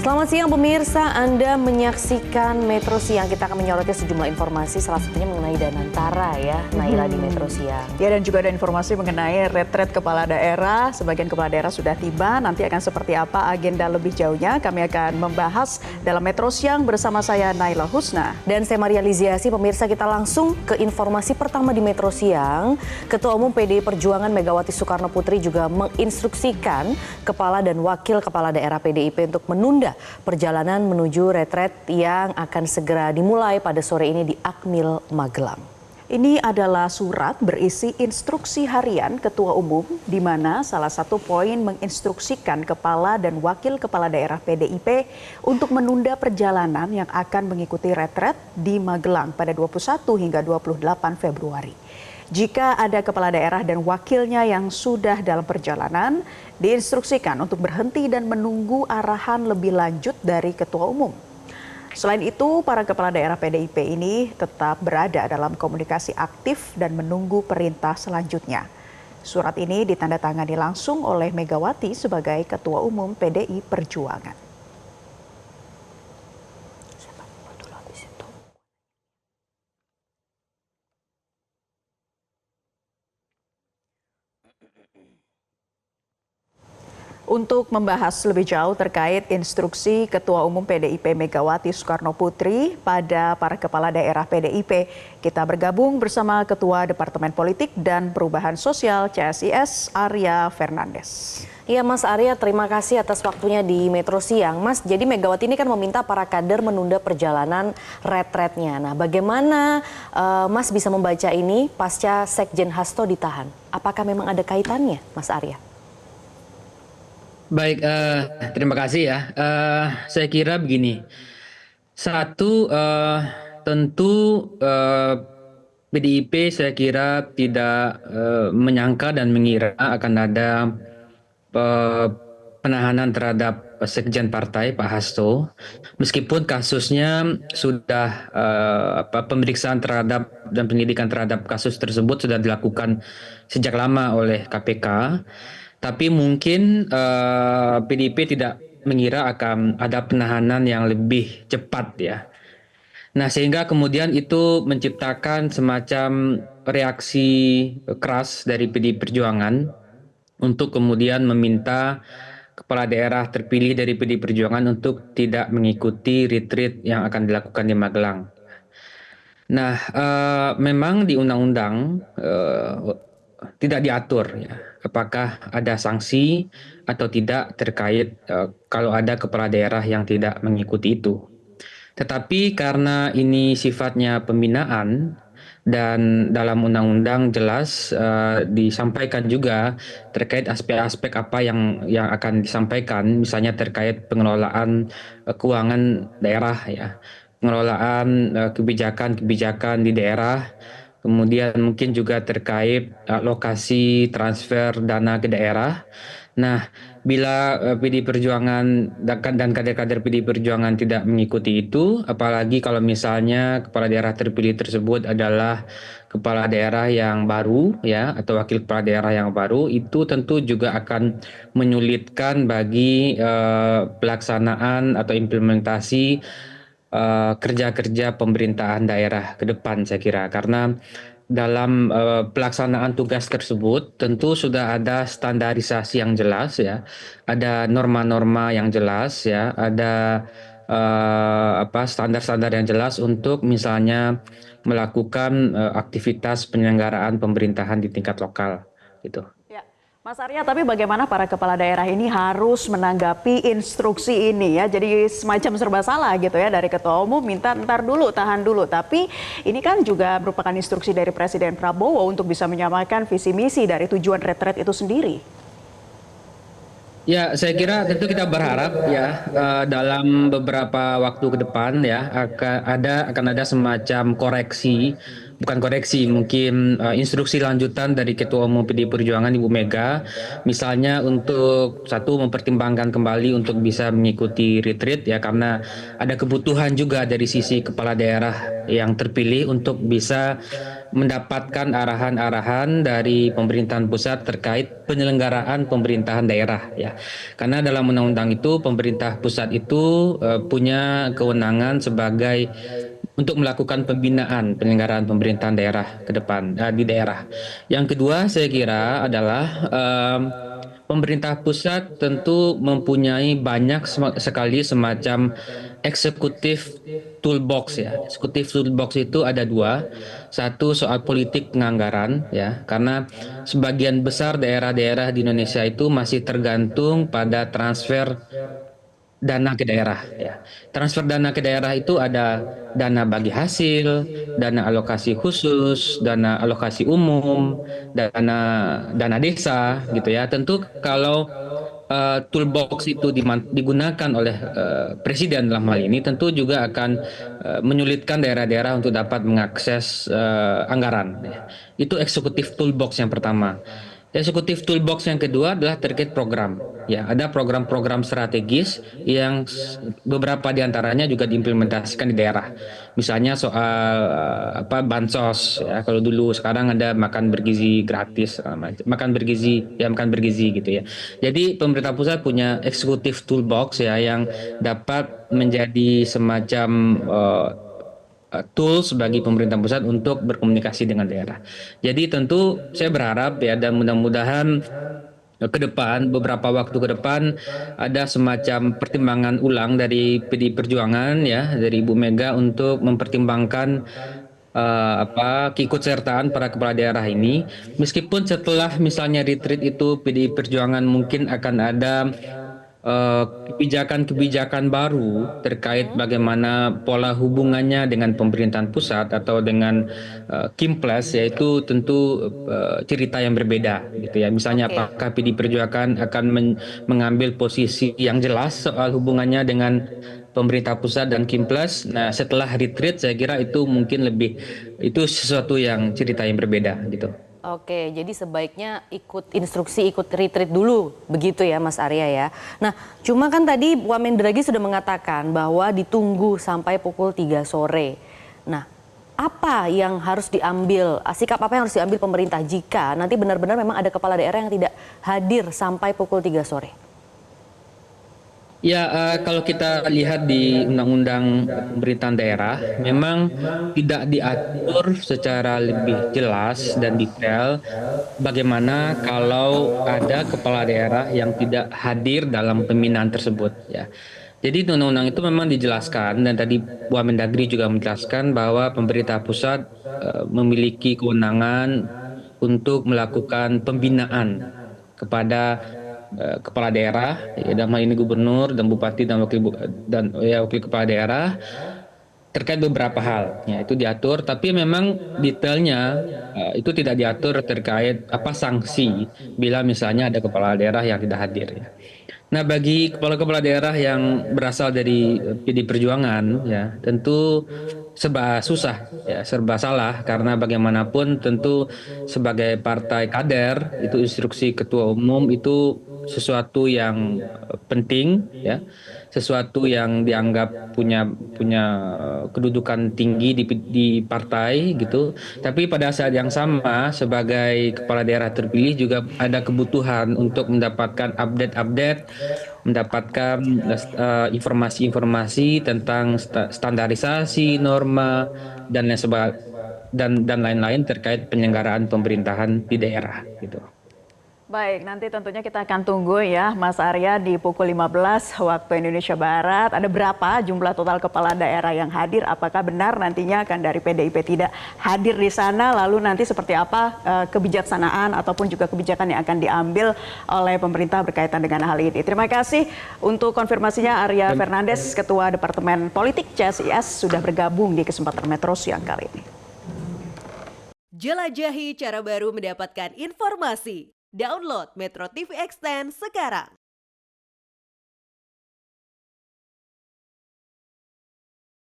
Selamat siang pemirsa, Anda menyaksikan Metro Siang. Kita akan menyoroti sejumlah informasi, salah satunya mengenai Danantara ya, Naila di Metro Siang. Ya, dan juga ada informasi mengenai retret kepala daerah. Sebagian kepala daerah sudah tiba, nanti akan seperti apa agenda lebih jauhnya. Kami akan membahas dalam Metro Siang bersama saya Naila Husna. Dan saya Maria Liziasi, pemirsa kita langsung ke informasi pertama di Metro Siang. Ketua Umum PDI Perjuangan Megawati Soekarno Putri juga menginstruksikan kepala dan wakil kepala daerah PDIP untuk menunda perjalanan menuju retret yang akan segera dimulai pada sore ini di Akmil, Magelang. Ini adalah surat berisi instruksi harian Ketua Umum, di mana salah satu poin menginstruksikan kepala dan wakil kepala daerah PDIP untuk menunda perjalanan yang akan mengikuti retret di Magelang pada 21 hingga 28 Februari. Jika ada kepala daerah dan wakilnya yang sudah dalam perjalanan, diinstruksikan untuk berhenti dan menunggu arahan lebih lanjut dari Ketua Umum. Selain itu, para kepala daerah PDIP ini tetap berada dalam komunikasi aktif dan menunggu perintah selanjutnya. Surat ini ditandatangani langsung oleh Megawati sebagai Ketua Umum PDI Perjuangan. Untuk membahas lebih jauh terkait instruksi Ketua Umum PDIP Megawati Soekarno Putri pada para kepala daerah PDIP, kita bergabung bersama Ketua Departemen Politik dan Perubahan Sosial CSIS, Arya Fernandes. Iya Mas Arya, terima kasih atas waktunya di Metro Siang. Mas, jadi Megawati ini kan meminta para kader menunda perjalanan retretnya. Nah, bagaimana Mas bisa membaca ini pasca Sekjen Hasto ditahan? Apakah memang ada kaitannya, Mas Arya? Baik, terima kasih ya. Saya kira begini, satu tentu PDIP saya kira tidak menyangka dan mengira akan ada penahanan terhadap Sekjen Partai Pak Hasto, meskipun kasusnya sudah pemeriksaan terhadap dan penyidikan terhadap kasus tersebut sudah dilakukan sejak lama oleh KPK. Tapi mungkin PDIP tidak mengira akan ada penahanan yang lebih cepat ya. Nah, sehingga kemudian itu menciptakan semacam reaksi keras dari PDI Perjuangan untuk kemudian meminta kepala daerah terpilih dari PDI Perjuangan untuk tidak mengikuti retreat yang akan dilakukan di Magelang. Nah, memang di undang-undang tidak diatur ya, apakah ada sanksi atau tidak terkait kalau ada kepala daerah yang tidak mengikuti itu. Tetapi karena ini sifatnya pembinaan dan dalam undang-undang jelas disampaikan juga terkait aspek-aspek apa yang akan disampaikan, misalnya terkait pengelolaan keuangan daerah ya, pengelolaan kebijakan-kebijakan di daerah. Kemudian mungkin juga terkait alokasi transfer dana ke daerah. Nah, bila PDI Perjuangan dan kader-kader PDI Perjuangan tidak mengikuti itu, apalagi kalau misalnya kepala daerah terpilih tersebut adalah kepala daerah yang baru ya, atau wakil kepala daerah yang baru, itu tentu juga akan menyulitkan bagi pelaksanaan atau implementasi kerja-kerja pemerintahan daerah ke depan, saya kira, karena dalam pelaksanaan tugas tersebut tentu sudah ada standarisasi yang jelas ya, ada norma-norma yang jelas ya, ada standar-standar yang jelas untuk misalnya melakukan aktivitas penyelenggaraan pemerintahan di tingkat lokal gitu. Mas Arya, tapi bagaimana para kepala daerah ini harus menanggapi instruksi ini ya? Jadi semacam serba salah gitu ya, dari Ketua Umum minta ntar dulu, tahan dulu. Tapi ini kan juga merupakan instruksi dari Presiden Prabowo untuk bisa menyamakan visi misi dari tujuan retret itu sendiri. Ya, saya kira tentu kita berharap ya dalam beberapa waktu ke depan ya akan ada semacam koreksi, bukan koreksi, mungkin instruksi lanjutan dari Ketua Umum PDI Perjuangan Ibu Mega, misalnya untuk satu mempertimbangkan kembali untuk bisa mengikuti retreat ya, karena ada kebutuhan juga dari sisi kepala daerah yang terpilih untuk bisa mendapatkan arahan-arahan dari pemerintahan pusat terkait penyelenggaraan pemerintahan daerah ya. Karena dalam undang-undang itu pemerintah pusat itu punya kewenangan sebagai untuk melakukan pembinaan penyelenggaraan pemerintahan daerah ke depan di daerah. Yang kedua saya kira adalah pemerintah pusat tentu mempunyai banyak sekali semacam eksekutif toolbox ya. Eksekutif toolbox itu ada dua. Satu soal politik penganggaran ya, karena sebagian besar daerah-daerah di Indonesia itu masih tergantung pada transfer dana ke daerah ya. Transfer dana ke daerah itu ada dana bagi hasil, dana alokasi khusus, dana alokasi umum, dana dana desa gitu ya. Tentu kalau toolbox itu digunakan oleh presiden dalam hal ini tentu juga akan menyulitkan daerah-daerah untuk dapat mengakses anggaran ya. Itu eksekutif toolbox yang pertama. Eksekutif toolbox yang kedua adalah terkait program. Ya, ada program-program strategis yang beberapa diantaranya juga diimplementasikan di daerah. Misalnya soal bansos. Ya, kalau dulu sekarang ada makan bergizi gratis, makan bergizi gitu ya. Jadi pemerintah pusat punya eksekutif toolbox ya yang dapat menjadi semacam tools bagi pemerintah pusat untuk berkomunikasi dengan daerah. Jadi tentu saya berharap ya dan mudah-mudahan ke depan beberapa waktu ke depan ada semacam pertimbangan ulang dari PDI Perjuangan ya dari Ibu Mega untuk mempertimbangkan keikutsertaan para kepala daerah ini meskipun setelah misalnya retreat itu PDI Perjuangan mungkin akan ada kebijakan-kebijakan baru terkait bagaimana pola hubungannya dengan pemerintahan pusat atau dengan Kimples yaitu tentu cerita yang berbeda gitu ya. Misalnya apakah PD Perjuangan akan mengambil posisi yang jelas soal hubungannya dengan pemerintah pusat dan Kimples. Nah, setelah retreat saya kira itu mungkin itu sesuatu yang cerita yang berbeda gitu. Oke, jadi sebaiknya ikut instruksi, ikut retreat dulu, begitu ya Mas Arya ya. Nah, cuma kan tadi Wamendra sudah mengatakan bahwa ditunggu sampai pukul 3 sore. Nah, apa yang harus diambil, sikap apa yang harus diambil pemerintah jika nanti benar-benar memang ada kepala daerah yang tidak hadir sampai pukul 3 sore? Ya, kalau kita lihat di Undang-Undang Pemerintahan Daerah, memang tidak diatur secara lebih jelas dan detail bagaimana kalau ada kepala daerah yang tidak hadir dalam pembinaan tersebut. Ya, jadi undang-undang itu memang dijelaskan dan tadi Wamendagri juga menjelaskan bahwa pemerintah pusat memiliki kewenangan untuk melakukan pembinaan kepada kepala daerah, ya, dalam hal ini gubernur dan bupati dan wakil kepala daerah terkait beberapa hal. Ya, itu diatur, tapi memang detailnya itu tidak diatur terkait apa sanksi bila misalnya ada kepala daerah yang tidak hadir. Ya. Nah, bagi kepala-kepala daerah yang berasal dari PD Perjuangan, ya tentu serba susah, ya serba salah karena bagaimanapun tentu sebagai partai kader itu instruksi ketua umum itu sesuatu yang penting, ya sesuatu yang dianggap punya kedudukan tinggi di partai gitu. Tapi pada saat yang sama sebagai kepala daerah terpilih juga ada kebutuhan untuk mendapatkan update, mendapatkan informasi-informasi tentang standarisasi norma dan lain-lain terkait penyelenggaraan pemerintahan di daerah gitu. Baik, nanti tentunya kita akan tunggu ya Mas Arya di pukul 15 waktu Indonesia Barat. Ada berapa jumlah total kepala daerah yang hadir? Apakah benar nantinya akan dari PDIP tidak hadir di sana? Lalu nanti seperti apa kebijaksanaan ataupun juga kebijakan yang akan diambil oleh pemerintah berkaitan dengan hal ini? Terima kasih untuk konfirmasinya Arya Fernandes, Ketua Departemen Politik CSIS sudah bergabung di kesempatan Metro Siang kali ini. Jelajahi cara baru mendapatkan informasi. Download Metro TV Extend sekarang.